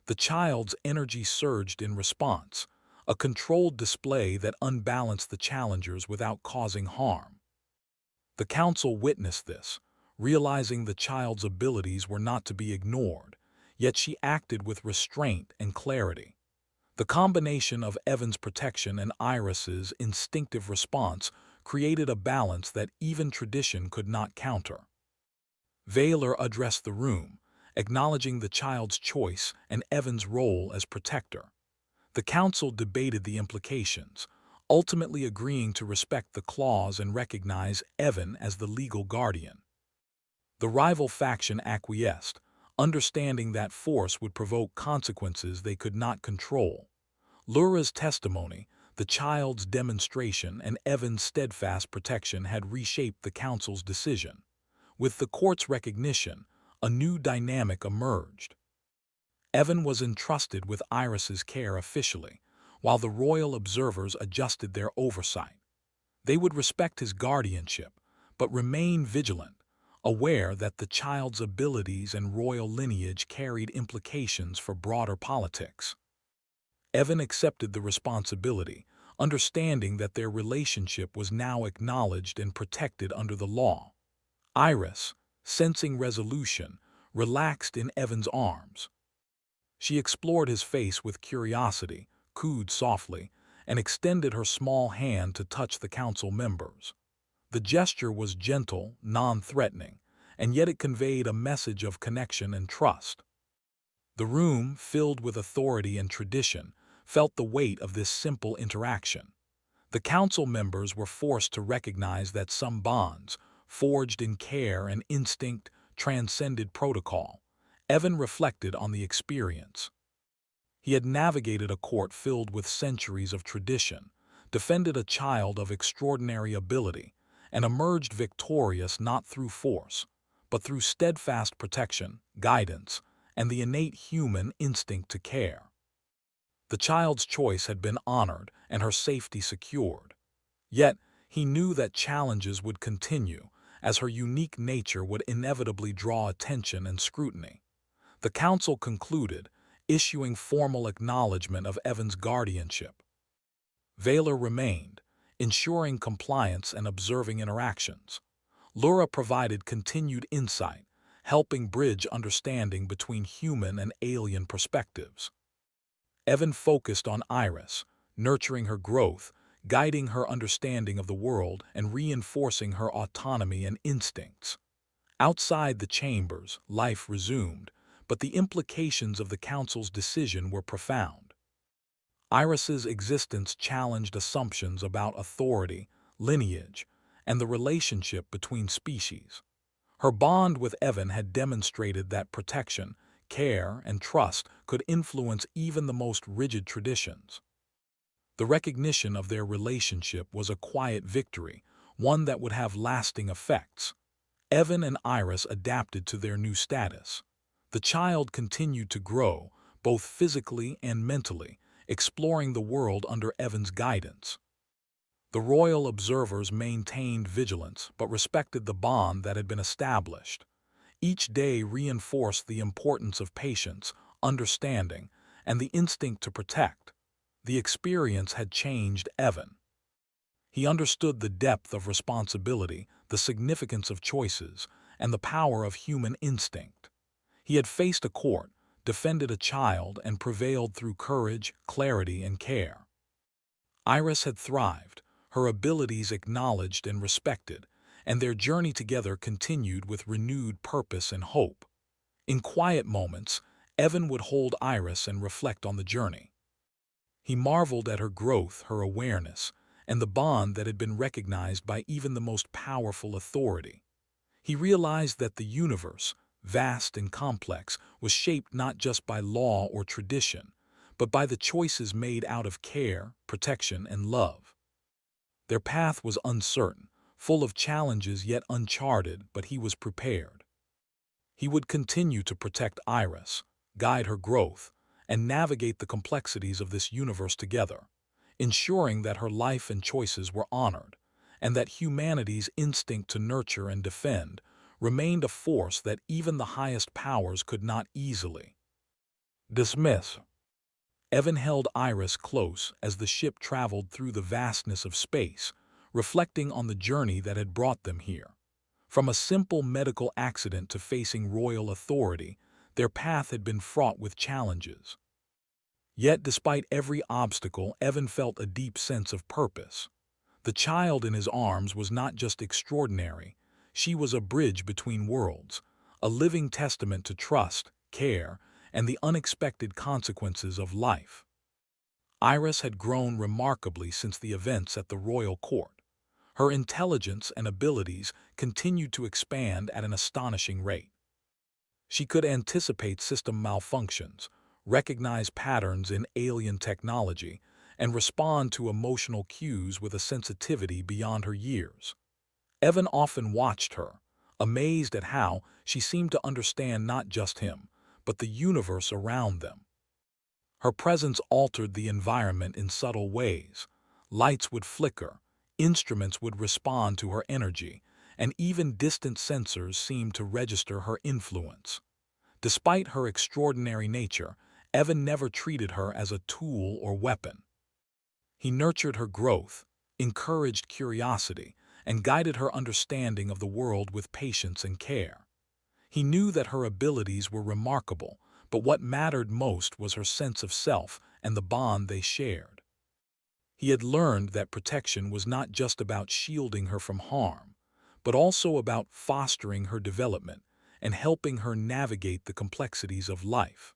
The child's energy surged in response, a controlled display that unbalanced the challengers without causing harm. The council witnessed this, realizing the child's abilities were not to be ignored, yet she acted with restraint and clarity. The combination of Evan's protection and Iris's instinctive response created a balance that even tradition could not counter. Vaylor addressed the room, acknowledging the child's choice and Evan's role as protector. The council debated the implications, ultimately agreeing to respect the clause and recognize Evan as the legal guardian. The rival faction acquiesced, understanding that force would provoke consequences they could not control. Lura's testimony, the child's demonstration, and Evan's steadfast protection had reshaped the council's decision. With the court's recognition, a new dynamic emerged. Evan was entrusted with Iris's care officially, while the royal observers adjusted their oversight. They would respect his guardianship, but remain vigilant, aware that the child's abilities and royal lineage carried implications for broader politics. Evan accepted the responsibility, understanding that their relationship was now acknowledged and protected under the law. Iris, sensing resolution, relaxed in Evan's arms. She explored his face with curiosity, cooed softly, and extended her small hand to touch the council members. The gesture was gentle, non-threatening, and yet it conveyed a message of connection and trust. The room, filled with authority and tradition, felt the weight of this simple interaction. The council members were forced to recognize that some bonds, forged in care and instinct, transcended protocol. Evan reflected on the experience. He had navigated a court filled with centuries of tradition, defended a child of extraordinary ability, and emerged victorious not through force, but through steadfast protection, guidance, and the innate human instinct to care. The child's choice had been honored and her safety secured. Yet, he knew that challenges would continue, as her unique nature would inevitably draw attention and scrutiny. The council concluded, issuing formal acknowledgement of Evan's guardianship. Valor remained, ensuring compliance and observing interactions. Lura provided continued insight, helping bridge understanding between human and alien perspectives. Evan focused on Iris, nurturing her growth, guiding her understanding of the world, and reinforcing her autonomy and instincts. Outside the chambers, life resumed, but the implications of the council's decision were profound. Iris's existence challenged assumptions about authority, lineage, and the relationship between species. Her bond with Evan had demonstrated that protection, care, and trust could influence even the most rigid traditions. The recognition of their relationship was a quiet victory, one that would have lasting effects. Evan and Iris adapted to their new status. The child continued to grow, both physically and mentally, exploring the world under Evan's guidance. The royal observers maintained vigilance but respected the bond that had been established. Each day reinforced the importance of patience, understanding, and the instinct to protect. The experience had changed Evan. He understood the depth of responsibility, the significance of choices, and the power of human instinct. He had faced a court, defended a child, and prevailed through courage, clarity, and care. Iris had thrived, her abilities acknowledged and respected, and their journey together continued with renewed purpose and hope. In quiet moments, Evan would hold Iris and reflect on the journey. He marveled at her growth, her awareness, and the bond that had been recognized by even the most powerful authority. He realized that the universe, vast and complex, was shaped not just by law or tradition, but by the choices made out of care, protection, and love. Their path was uncertain, full of challenges yet uncharted, but he was prepared. He would continue to protect Iris, guide her growth, and navigate the complexities of this universe together, ensuring that her life and choices were honored, and that humanity's instinct to nurture and defend remained a force that even the highest powers could not easily dismiss. Evan held Iris close as the ship traveled through the vastness of space, reflecting on the journey that had brought them here. From a simple medical accident to facing royal authority, their path had been fraught with challenges. Yet, despite every obstacle, Evan felt a deep sense of purpose. The child in his arms was not just extraordinary, she was a bridge between worlds, a living testament to trust, care, and the unexpected consequences of life. Iris had grown remarkably since the events at the royal court. Her intelligence and abilities continued to expand at an astonishing rate. She could anticipate system malfunctions, recognize patterns in alien technology, and respond to emotional cues with a sensitivity beyond her years. Evan often watched her, amazed at how she seemed to understand not just him, but the universe around them. Her presence altered the environment in subtle ways. Lights would flicker, instruments would respond to her energy, and even distant sensors seemed to register her influence. Despite her extraordinary nature, Evan never treated her as a tool or weapon. He nurtured her growth, encouraged curiosity, and guided her understanding of the world with patience and care. He knew that her abilities were remarkable, but what mattered most was her sense of self and the bond they shared. He had learned that protection was not just about shielding her from harm, but also about fostering her development and helping her navigate the complexities of life.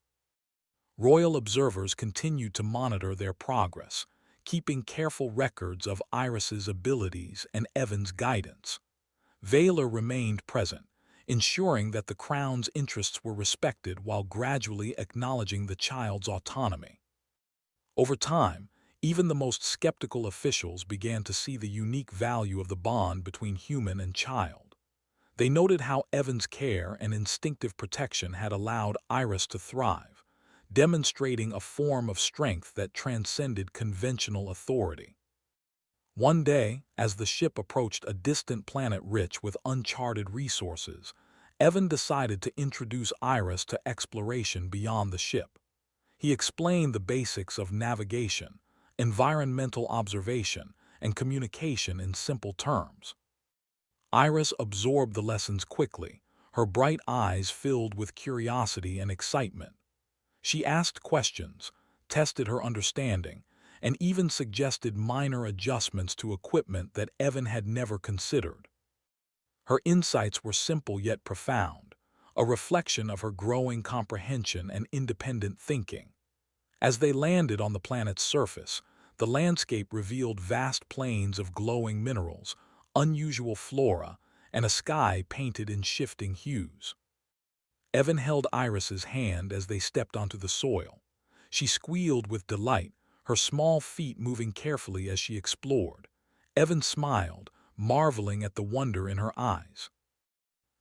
Royal observers continued to monitor their progress, keeping careful records of Iris's abilities and Evan's guidance. Valor remained present, ensuring that the Crown's interests were respected while gradually acknowledging the child's autonomy. Over time, even the most skeptical officials began to see the unique value of the bond between human and child. They noted how Evan's care and instinctive protection had allowed Iris to thrive, demonstrating a form of strength that transcended conventional authority. One day, as the ship approached a distant planet rich with uncharted resources, Evan decided to introduce Iris to exploration beyond the ship. He explained the basics of navigation, environmental observation, and communication in simple terms. Iris absorbed the lessons quickly, her bright eyes filled with curiosity and excitement. She asked questions, tested her understanding, and even suggested minor adjustments to equipment that Evan had never considered. Her insights were simple yet profound, a reflection of her growing comprehension and independent thinking. As they landed on the planet's surface, the landscape revealed vast plains of glowing minerals, unusual flora, and a sky painted in shifting hues. Evan held Iris's hand as they stepped onto the soil. She squealed with delight, her small feet moving carefully as she explored. Evan smiled, marveling at the wonder in her eyes.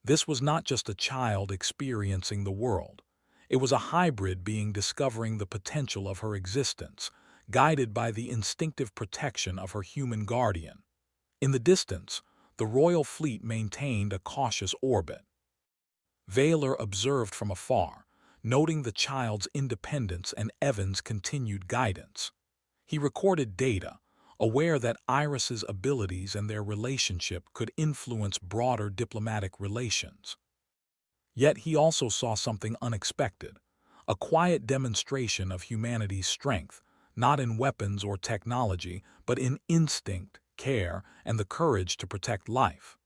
This was not just a child experiencing the world. It was a hybrid being discovering the potential of her existence, guided by the instinctive protection of her human guardian. In the distance, the royal fleet maintained a cautious orbit. Vaylor observed from afar, noting the child's independence and Evan's continued guidance. He recorded data, aware that Iris's abilities and their relationship could influence broader diplomatic relations. Yet he also saw something unexpected, a quiet demonstration of humanity's strength, not in weapons or technology, but in instinct, care, and the courage to protect life.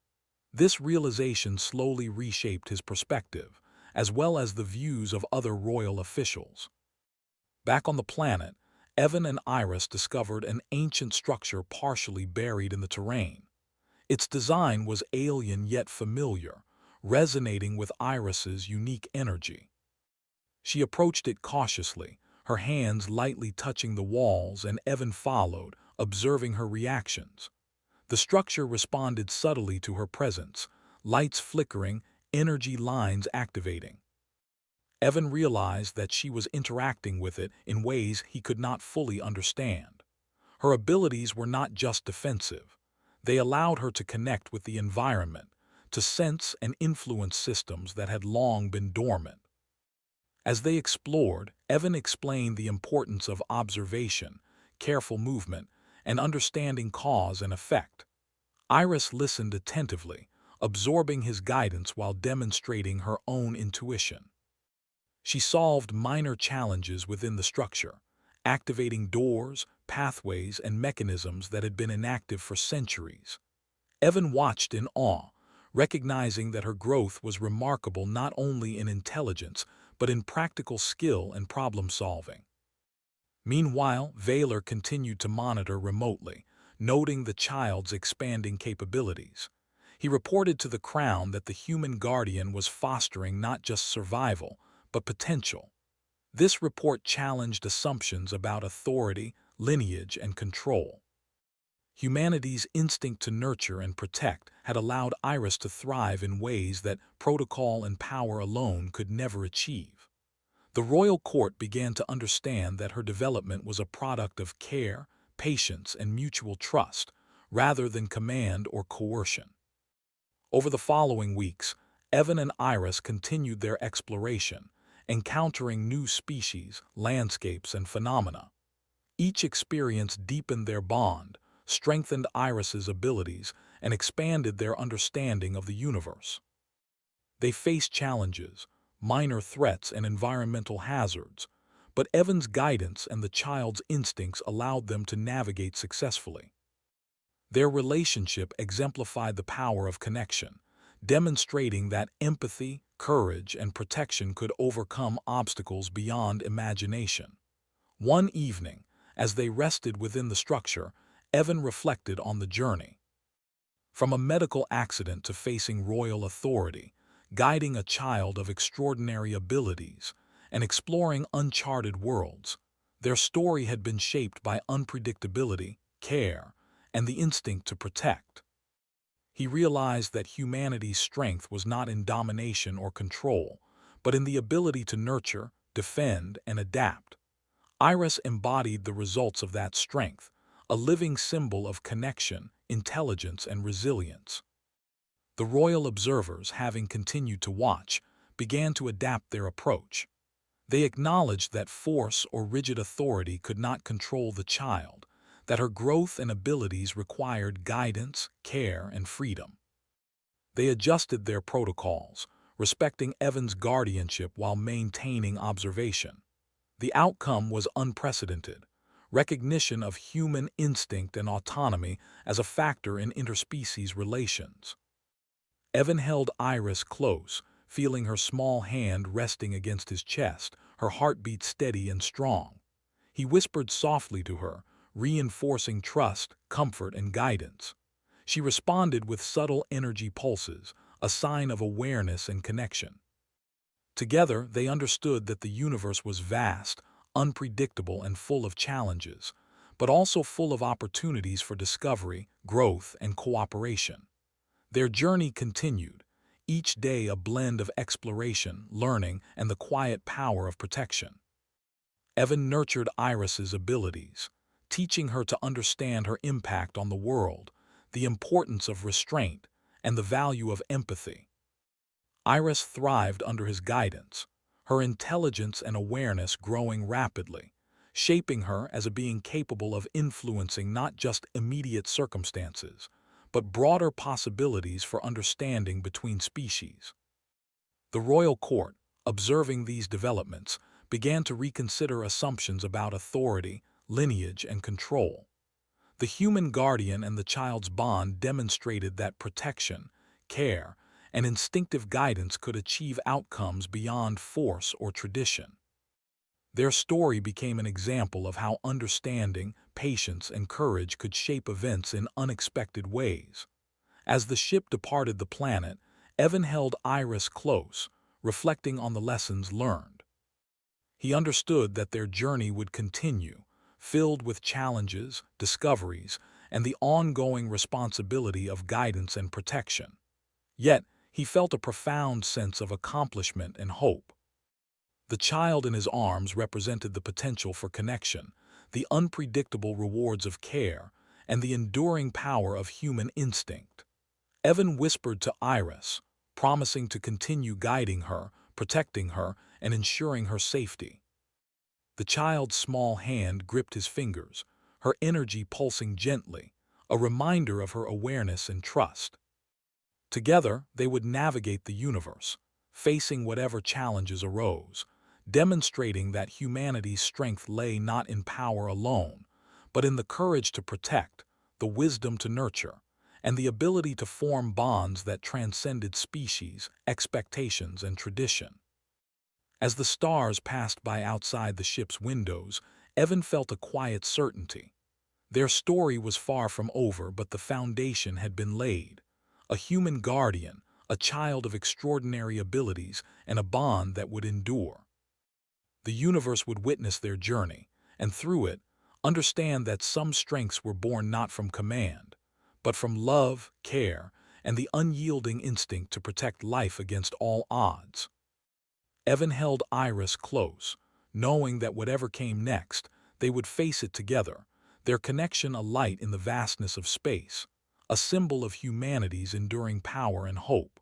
This realization slowly reshaped his perspective, as well as the views of other royal officials. Back on the planet, Evan and Iris discovered an ancient structure partially buried in the terrain. Its design was alien yet familiar, resonating with Iris's unique energy. She approached it cautiously, her hands lightly touching the walls, and Evan followed, observing her reactions. The structure responded subtly to her presence, lights flickering, energy lines activating. Evan realized that she was interacting with it in ways he could not fully understand. Her abilities were not just defensive. They allowed her to connect with the environment, to sense and influence systems that had long been dormant. As they explored, Evan explained the importance of observation, careful movement, and understanding cause and effect. Iris listened attentively, absorbing his guidance while demonstrating her own intuition. She solved minor challenges within the structure, activating doors, pathways, and mechanisms that had been inactive for centuries. Evan watched in awe, recognizing that her growth was remarkable not only in intelligence, but in practical skill and problem-solving. Meanwhile, Vaylor continued to monitor remotely, noting the child's expanding capabilities. He reported to the Crown that the human guardian was fostering not just survival, but potential. This report challenged assumptions about authority, lineage, and control. Humanity's instinct to nurture and protect had allowed Iris to thrive in ways that protocol and power alone could never achieve. The royal court began to understand that her development was a product of care, patience, and mutual trust, rather than command or coercion. Over the following weeks, Evan and Iris continued their exploration, encountering new species, landscapes, and phenomena. Each experience deepened their bond, strengthened Iris's abilities, and expanded their understanding of the universe. They faced challenges, minor threats, and environmental hazards, but Evan's guidance and the child's instincts allowed them to navigate successfully. Their relationship exemplified the power of connection, demonstrating that empathy, courage, and protection could overcome obstacles beyond imagination. One evening, as they rested within the structure, Evan reflected on the journey. From a medical accident to facing royal authority, guiding a child of extraordinary abilities and exploring uncharted worlds. Their story had been shaped by unpredictability, care, and the instinct to protect. He realized that humanity's strength was not in domination or control, but in the ability to nurture, defend, and adapt. Iris embodied the results of that strength, a living symbol of connection, intelligence, and resilience. The royal observers, having continued to watch, began to adapt their approach. They acknowledged that force or rigid authority could not control the child, that her growth and abilities required guidance, care, and freedom. They adjusted their protocols, respecting Evan's guardianship while maintaining observation. The outcome was unprecedented: recognition of human instinct and autonomy as a factor in interspecies relations. Evan held Iris close, feeling her small hand resting against his chest, her heartbeat steady and strong. He whispered softly to her, reinforcing trust, comfort, and guidance. She responded with subtle energy pulses, a sign of awareness and connection. Together, they understood that the universe was vast, unpredictable, and full of challenges, but also full of opportunities for discovery, growth, and cooperation. Their journey continued, each day a blend of exploration, learning, and the quiet power of protection. Evan nurtured Iris's abilities, teaching her to understand her impact on the world, the importance of restraint, and the value of empathy. Iris thrived under his guidance, her intelligence and awareness growing rapidly, shaping her as a being capable of influencing not just immediate circumstances, but broader possibilities for understanding between species. The royal court, observing these developments, began to reconsider assumptions about authority, lineage, and control. The human guardian and the child's bond demonstrated that protection, care, and instinctive guidance could achieve outcomes beyond force or tradition. Their story became an example of how understanding, patience, and courage could shape events in unexpected ways. As the ship departed the planet, Evan held Iris close, reflecting on the lessons learned. He understood that their journey would continue, filled with challenges, discoveries, and the ongoing responsibility of guidance and protection. Yet, he felt a profound sense of accomplishment and hope. The child in his arms represented the potential for connection, the unpredictable rewards of care, and the enduring power of human instinct. Evan whispered to Iris, promising to continue guiding her, protecting her, and ensuring her safety. The child's small hand gripped his fingers, her energy pulsing gently, a reminder of her awareness and trust. Together, they would navigate the universe, facing whatever challenges arose, demonstrating that humanity's strength lay not in power alone, but in the courage to protect, the wisdom to nurture, and the ability to form bonds that transcended species, expectations, and tradition. As the stars passed by outside the ship's windows, Evan felt a quiet certainty. Their story was far from over, but the foundation had been laid. A human guardian, a child of extraordinary abilities, and a bond that would endure. The universe would witness their journey, and through it, understand that some strengths were born not from command, but from love, care, and the unyielding instinct to protect life against all odds. Evan held Iris close, knowing that whatever came next, they would face it together, their connection a light in the vastness of space, a symbol of humanity's enduring power and hope.